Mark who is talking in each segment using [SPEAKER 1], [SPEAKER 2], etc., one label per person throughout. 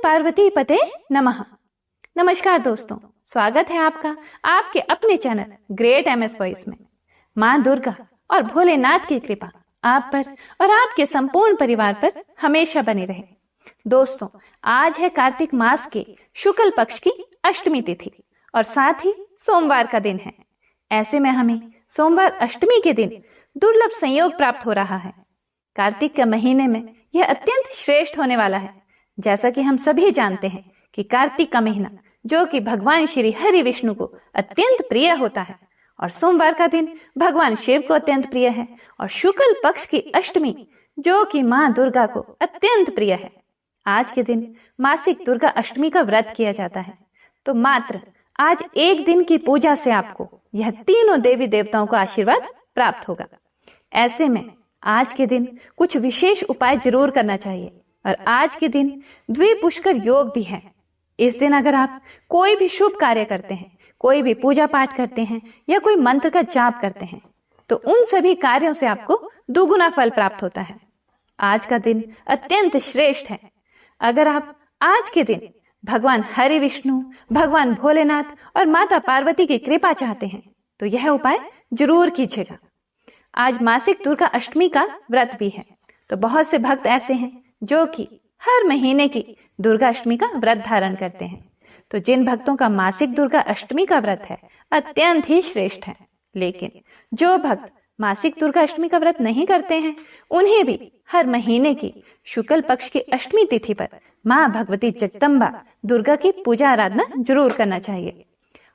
[SPEAKER 1] पार्वती पते नमः। नमस्कार दोस्तों, स्वागत है आपका आपके अपने चैनल ग्रेट एमएस वॉइस में। माँ दुर्गा और भोलेनाथ की कृपा आप पर और आपके संपूर्ण परिवार पर हमेशा बनी रहे। दोस्तों, आज है कार्तिक मास के शुक्ल पक्ष की अष्टमी तिथि और साथ ही सोमवार का दिन है। ऐसे में हमें सोमवार अष्टमी के दिन दुर्लभ संयोग प्राप्त हो रहा है। कार्तिक के महीने में यह अत्यंत श्रेष्ठ होने वाला है। जैसा कि हम सभी जानते हैं कि कार्तिक का महीना जो कि भगवान श्री हरि विष्णु को अत्यंत प्रिय होता है और सोमवार का दिन भगवान शिव को अत्यंत प्रिय है और शुक्ल पक्ष की अष्टमी जो कि माँ दुर्गा को अत्यंत प्रिय है। आज के दिन मासिक दुर्गा अष्टमी का व्रत किया जाता है। तो मात्र आज एक दिन की पूजा से आपको यह तीनों देवी देवताओं का आशीर्वाद प्राप्त होगा। ऐसे में आज के दिन कुछ विशेष उपाय जरूर करना चाहिए और आज के दिन द्विपुष्कर योग भी है। इस दिन अगर आप कोई भी शुभ कार्य करते हैं, कोई भी पूजा पाठ करते हैं या कोई मंत्र का जाप करते हैं तो उन सभी कार्यों से आपको दुगुना फल प्राप्त होता है। आज का दिन अत्यंत श्रेष्ठ है। अगर आप आज के दिन भगवान हरि विष्णु, भगवान भोलेनाथ और माता पार्वती की कृपा चाहते हैं तो यह उपाय जरूर कीजिएगा। आज मासिक दुर्गा अष्टमी का व्रत भी है। तो बहुत से भक्त ऐसे हैं जो कि हर महीने की दुर्गा अष्टमी का व्रत धारण करते हैं। तो जिन भक्तों का मासिक दुर्गा अष्टमी का व्रत है अत्यंत ही श्रेष्ठ है, लेकिन जो भक्त मासिक दुर्गा अष्टमी का व्रत नहीं करते हैं उन्हें भी हर महीने की शुक्ल पक्ष की अष्टमी तिथि पर माँ भगवती जगदम्बा दुर्गा की पूजा आराधना जरूर करना चाहिए।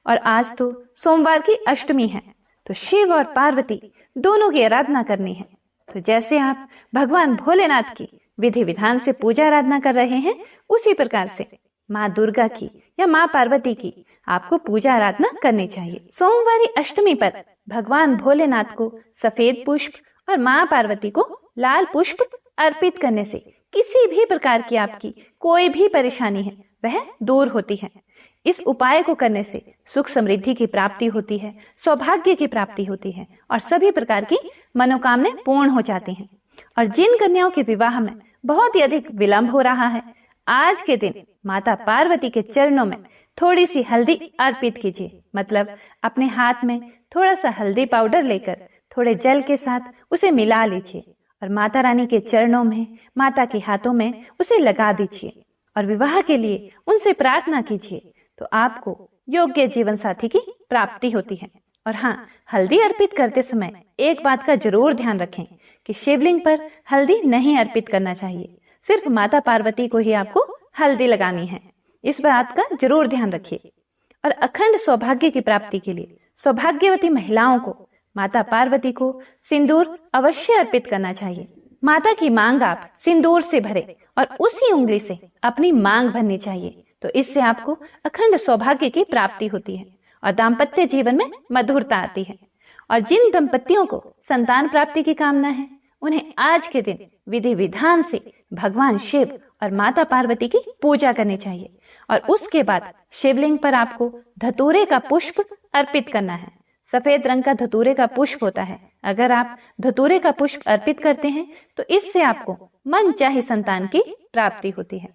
[SPEAKER 1] और आज तो सोमवार की अष्टमी है तो शिव और पार्वती दोनों की आराधना करनी है। तो जैसे आप भगवान भोलेनाथ की विधि विधान से पूजा आराधना कर रहे हैं उसी प्रकार से माँ दुर्गा की या माँ पार्वती की आपको पूजा आराधना करनी चाहिए। सोमवारी अष्टमी पर भगवान भोलेनाथ को सफेद पुष्प और माँ पार्वती को लाल पुष्प अर्पित करने से किसी भी प्रकार की आपकी कोई भी परेशानी है वह दूर होती है। इस उपाय को करने से सुख समृद्धि की प्राप्ति होती है, सौभाग्य की प्राप्ति होती है और सभी प्रकार की मनोकामनाएं पूर्ण हो जाती हैं। और जिन कन्याओं के विवाह में बहुत ही अधिक विलंब हो रहा है, आज के दिन माता पार्वती के चरणों में थोड़ी सी हल्दी अर्पित कीजिए। मतलब अपने हाथ में थोड़ा सा हल्दी पाउडर लेकर थोड़े जल के साथ उसे मिला लीजिए और माता रानी के चरणों में, माता के हाथों में उसे लगा दीजिए और विवाह के लिए उनसे प्रार्थना कीजिए। तो आपको योग्य जीवन साथी की प्राप्ति होती है। और हाँ, हल्दी अर्पित करते समय एक बात का जरूर ध्यान रखें कि शिवलिंग पर हल्दी नहीं अर्पित करना चाहिए। सिर्फ माता पार्वती को ही आपको हल्दी लगानी है। इस बात का जरूर ध्यान रखिए। और अखंड सौभाग्य की प्राप्ति के लिए सौभाग्यवती महिलाओं को माता पार्वती को सिंदूर अवश्य अर्पित करना चाहिए। माता की मांग आप सिंदूर से भरे और उसी उंगली से अपनी मांग भरनी चाहिए। तो इससे आपको अखंड सौभाग्य की प्राप्ति होती है और दाम्पत्य जीवन में मधुरता आती है। और जिन दंपतियों को संतान प्राप्ति की कामना है उन्हें आज के दिन विधि विधान से भगवान शिव और माता पार्वती की पूजा करनी चाहिए। और उसके बाद शिवलिंग पर आपको धतूरे का पुष्प अर्पित करना है। सफेद रंग का धतूरे का पुष्प होता है। अगर आप धतूरे का पुष्प अर्पित करते हैं तो इससे आपको मन चाहे संतान की प्राप्ति होती है।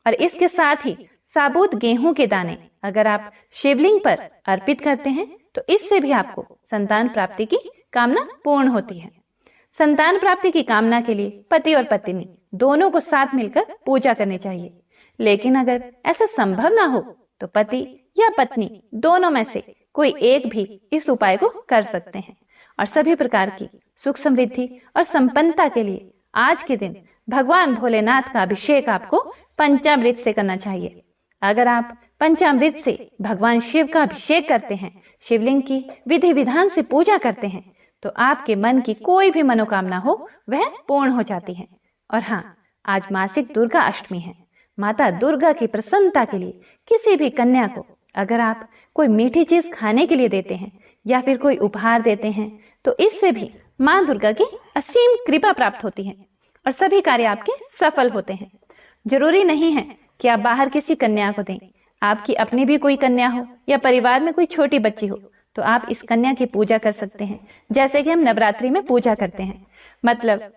[SPEAKER 1] और इसके साथ ही साबुत गेहूं के दाने अगर आप शिवलिंग पर अर्पित करते हैं तो इससे भी आपको संतान प्राप्ति की कामना पूर्ण होती है। संतान प्राप्ति की कामना के लिए पति और पत्नी दोनों को साथ मिलकर पूजा करनी चाहिए। लेकिन अगर ऐसा संभव ना हो तो पति या पत्नी दोनों में से कोई एक भी इस उपाय को कर सकते हैं। और सभी प्रकार की सुख समृद्धि और संपन्नता के लिए आज के दिन भगवान भोलेनाथ का अभिषेक आपको पंचामृत से करना चाहिए। अगर आप पंचामृत से भगवान शिव का अभिषेक करते हैं, शिवलिंग की विधि विधान से पूजा करते हैं तो आपके मन की कोई भी मनोकामना हो वह पूर्ण हो जाती है। और हाँ, आज मासिक दुर्गा अष्टमी है। माता दुर्गा की प्रसन्नता के लिए किसी भी कन्या को अगर आप कोई मीठी चीज खाने के लिए देते हैं या फिर कोई उपहार देते हैं तो इससे भी माँ दुर्गा की असीम कृपा प्राप्त होती है और सभी कार्य आपके सफल होते हैं। जरूरी नहीं है कि आप बाहर किसी कन्या को दें। आपकी अपनी भी कोई कन्या हो या परिवार में कोई छोटी बच्ची हो तो आप इस कन्या की पूजा कर सकते हैं। जैसे कि हम नवरात्रि में पूजा करते हैं। मतलब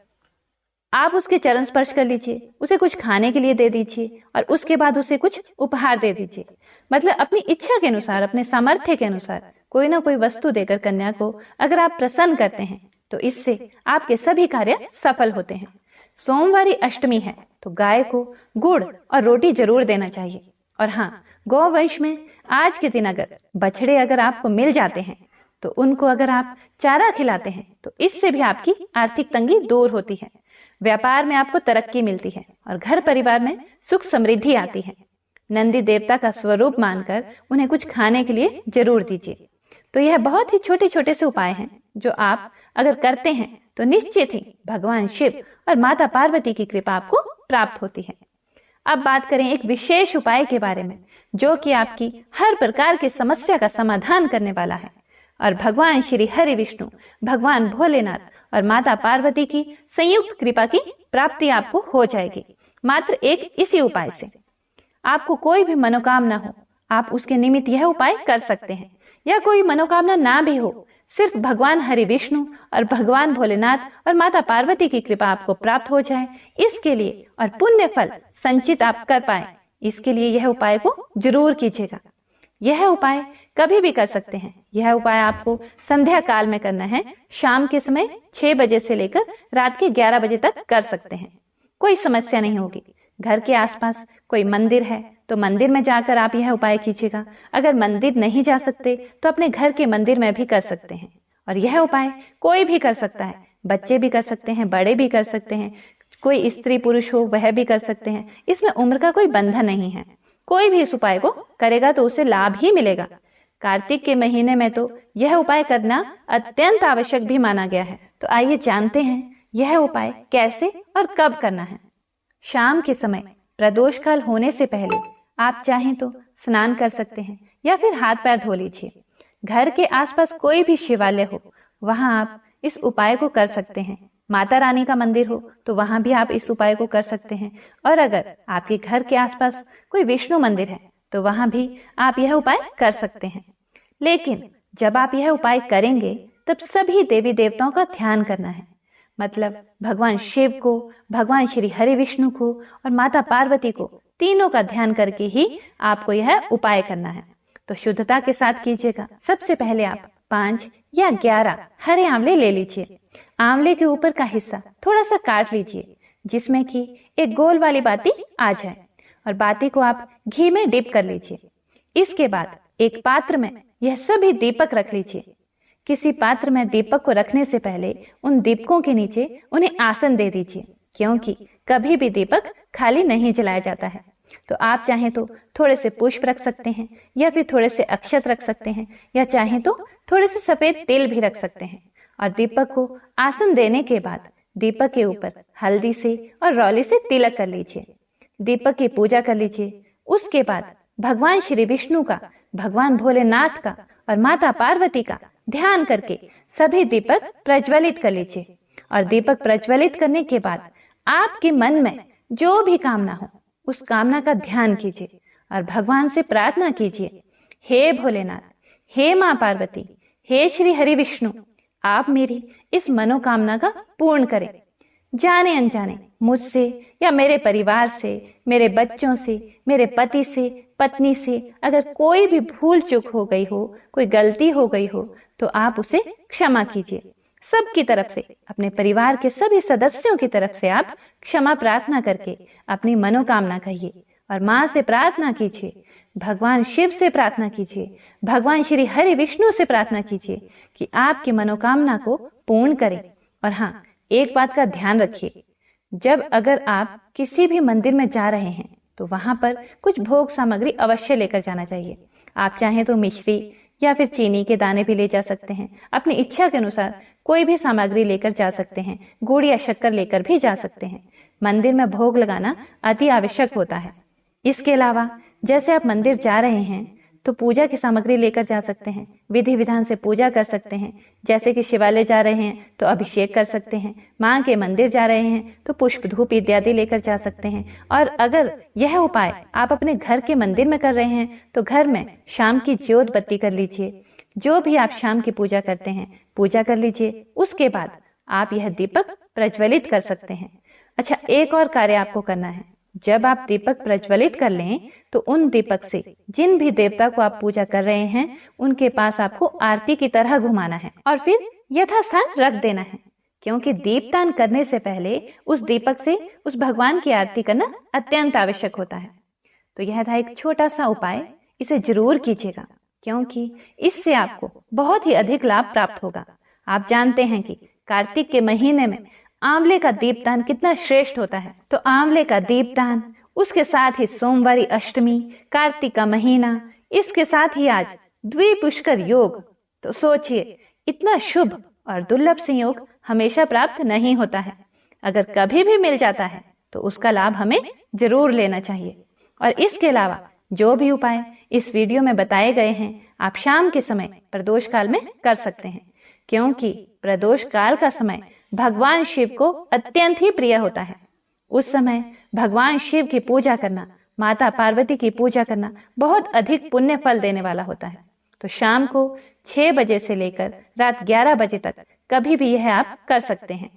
[SPEAKER 1] आप उसके चरण स्पर्श कर लीजिए, उसे कुछ खाने के लिए दे दीजिए और उसके बाद उसे कुछ उपहार दे दीजिए। मतलब अपनी इच्छा के अनुसार, अपने सामर्थ्य के अनुसार कोई ना कोई वस्तु देकर कन्या को अगर आप प्रसन्न करते हैं तो इससे आपके सभी कार्य सफल होते हैं। सोमवारी अष्टमी है तो गाय को गुड़ और रोटी जरूर देना चाहिए। और हाँ, गौवंश में आज के दिन अगर बछड़े अगर आपको मिल जाते हैं तो उनको अगर आप चारा खिलाते हैं तो इससे भी आपकी आर्थिक तंगी दूर होती है, व्यापार में आपको तरक्की मिलती है और घर परिवार में सुख समृद्धि आती है। नंदी देवता का स्वरूप मानकर उन्हें कुछ खाने के लिए जरूर दीजिए। तो यह बहुत ही छोटे छोटे से उपाय हैं जो आप अगर करते हैं तो निश्चित ही भगवान शिव और माता पार्वती की कृपा आपको प्राप्त होती है। अब बात करें एक विशेष उपाय के बारे में जो कि आपकी हर प्रकार की समस्या का समाधान करने वाला है और भगवान श्री हरि विष्णु, भगवान भोलेनाथ और माता पार्वती की संयुक्त कृपा की प्राप्ति आपको हो जाएगी मात्र एक इसी उपाय से। आपको कोई भी मनोकामना हो, आप उसके निमित्त यह उपाय कर सकते हैं, या कोई मनोकामना ना भी हो, सिर्फ भगवान हरि विष्णु और भगवान भोलेनाथ और माता पार्वती की कृपा आपको प्राप्त हो जाए इसके लिए और पुण्य फल संचित आप कर पाए, इसके लिए यह उपाय को जरूर कीजिएगा। यह उपाय कभी भी कर सकते हैं। यह उपाय आपको संध्या काल में करना है, शाम के समय 6 बजे से लेकर रात के 11 बजे तक कर सकते हैं, कोई समस्या नहीं होगी। घर के आसपास कोई मंदिर है तो मंदिर में जाकर आप यह उपाय कीजिएगा। अगर मंदिर नहीं जा सकते तो अपने घर के मंदिर में भी कर सकते हैं। और यह उपाय कोई भी कर सकता है, बच्चे भी कर सकते हैं, बड़े भी कर सकते हैं, कोई स्त्री पुरुष हो वह भी कर सकते हैं। इसमें उम्र का कोई बंधन नहीं है, कोई भी इस उपाय को करेगा तो उसे लाभ ही मिलेगा। कार्तिक के महीने में तो यह उपाय करना अत्यंत आवश्यक भी माना गया है। तो आइए जानते हैं यह उपाय कैसे और कब करना है। शाम के समय प्रदोष काल होने से पहले आप चाहें तो स्नान कर सकते हैं या फिर हाथ पैर धो लीजिए। घर के आसपास कोई भी शिवालय हो वहां आप इस उपाय को कर सकते हैं। माता रानी का मंदिर हो तो वहां भी आप इस उपाय को कर सकते हैं। और अगर आपके घर के आसपास कोई विष्णु मंदिर है तो वहां भी आप यह उपाय कर सकते हैं। लेकिन जब आप यह उपाय करेंगे तब सभी देवी देवताओं का ध्यान करना है। मतलब भगवान शिव को, भगवान श्री हरि विष्णु को और माता पार्वती को, तीनों का ध्यान करके ही आपको यह उपाय करना है। तो शुद्धता के साथ कीजिएगा। सबसे पहले आप 5 या 11 हरे आंवले ले लीजिए। आंवले के ऊपर का हिस्सा थोड़ा सा काट लीजिए जिसमें कि एक गोल वाली बाती आ जाए और बाती को आप घी में डिप कर लीजिए। इसके बाद एक पात्र में यह सभी दीपक रख लीजिए। किसी पात्र में दीपक को रखने से पहले उन दीपकों के नीचे उन्हें आसन दे दीजिए, क्योंकि कभी भी दीपक खाली नहीं जलाया जाता है। तो आप चाहें तो थोड़े से पुष्प रख सकते हैं या फिर थोड़े से अक्षत रख सकते हैं, या चाहें तो थोड़े से सफेद तिल भी रख सकते हैं। और दीपक को आसन देने के बाद दीपक के ऊपर हल्दी से और रौली से तिलक कर लीजिए। दीपक की पूजा कर लीजिए। उसके बाद भगवान श्री विष्णु का, भगवान भोलेनाथ का और माता पार्वती का ध्यान करके सभी दीपक प्रज्वलित कर लीजिए। और दीपक प्रज्वलित करने के बाद आपके मन में जो भी कामना हो उस कामना का ध्यान कीजिए और भगवान से प्रार्थना कीजिए, हे भोलेनाथ, हे माँ पार्वती, हे श्री हरि विष्णु, आप मेरी इस मनोकामना का पूर्ण करें। जाने अनजाने मुझसे या मेरे परिवार से, मेरे बच्चों से, मेरे पति से, पत्नी से अगर कोई भी भूल चूक हो गई हो, कोई गलती हो गई हो तो आप उसे क्षमा कीजिए। सबकी तरफ से, अपने परिवार के सभी सदस्यों की तरफ से आप क्षमा प्रार्थना करके अपनी मनोकामना कहिए और माँ से प्रार्थना कीजिए, भगवान शिव से प्रार्थना कीजिए, भगवान श्री हरि विष्णु से प्रार्थना कीजिए कि आपकी मनोकामना को पूर्ण करें। और हाँ, एक बात का ध्यान रखिए, जब अगर आप किसी भी मंदिर में जा रहे हैं तो वहां पर कुछ भोग सामग्री अवश्य लेकर जाना चाहिए। आप चाहें तो मिश्री या फिर चीनी के दाने भी ले जा सकते हैं। अपनी इच्छा के अनुसार कोई भी सामग्री लेकर जा सकते हैं। गुड़ या शक्कर लेकर भी जा सकते हैं। मंदिर में भोग लगाना अति आवश्यक होता है। इसके अलावा जैसे आप मंदिर जा रहे हैं तो पूजा की सामग्री लेकर जा सकते हैं। विधि विधान से पूजा कर सकते हैं। जैसे कि शिवालय जा रहे हैं तो अभिषेक कर सकते हैं। माँ के मंदिर जा रहे हैं तो पुष्प धूप इत्यादि लेकर जा सकते हैं। और अगर यह उपाय आप अपने घर के मंदिर में कर रहे हैं तो घर में शाम की ज्योत बत्ती कर लीजिए। जो भी आप शाम की पूजा करते हैं पूजा कर लीजिए। उसके बाद आप यह दीपक प्रज्वलित कर सकते हैं। अच्छा, एक और कार्य आपको करना है। जब आप दीपक प्रज्वलित कर लें तो उन दीपक से जिन भी देवता को आप पूजा कर रहे हैं उनके पास आपको आरती की तरह घुमाना है और फिर यथास्थान रख देना है, क्योंकि दीपदान करने से पहले उस दीपक से उस भगवान की आरती करना अत्यंत आवश्यक होता है। तो यह था एक छोटा सा उपाय, इसे जरूर कीजिएगा, क्योंकि इससे आपको बहुत ही अधिक लाभ प्राप्त होगा। आप जानते हैं कि कार्तिक के महीने में आंवले का दीपदान कितना श्रेष्ठ होता है। तो आंवले का दीपदान, उसके साथ ही सोमवारी अष्टमी, कार्तिक का महीना, इसके साथ ही आज द्विपुष्कर योग। तो सोचिए, इतना शुभ और दुर्लभ संयोग हमेशा प्राप्त नहीं होता है। अगर कभी भी मिल जाता है तो उसका लाभ हमें जरूर लेना चाहिए। और इसके अलावा जो भी उपाय इस वीडियो में बताए गए हैं आप शाम के समय प्रदोष काल में कर सकते हैं, क्योंकि प्रदोष काल का समय भगवान शिव को अत्यंत ही प्रिय होता है। उस समय भगवान शिव की पूजा करना, माता पार्वती की पूजा करना बहुत अधिक पुण्य फल देने वाला होता है। तो शाम को 6 बजे से लेकर रात 11 बजे तक कभी भी यह आप कर सकते हैं।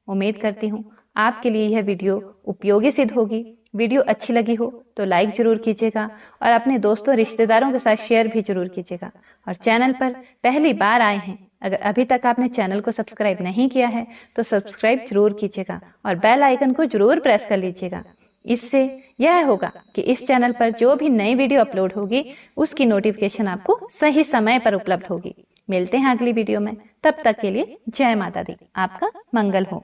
[SPEAKER 1] उम्मीद करती हूँ आपके लिए यह वीडियो उपयोगी सिद्ध होगी। वीडियो अच्छी लगी हो तो लाइक जरूर कीजिएगा और अपने दोस्तों रिश्तेदारों के साथ शेयर भी जरूर कीजिएगा। और चैनल पर पहली बार आए हैं, अगर अभी तक आपने चैनल को सब्सक्राइब नहीं किया है तो सब्सक्राइब जरूर कीजिएगा और बेल आइकन को जरूर प्रेस कर लीजिएगा। इससे यह होगा कि इस चैनल पर जो भी नई वीडियो अपलोड होगी उसकी नोटिफिकेशन आपको सही समय पर उपलब्ध होगी। मिलते हैं अगली वीडियो में, तब तक के लिए जय माता दी। आपका मंगल हो।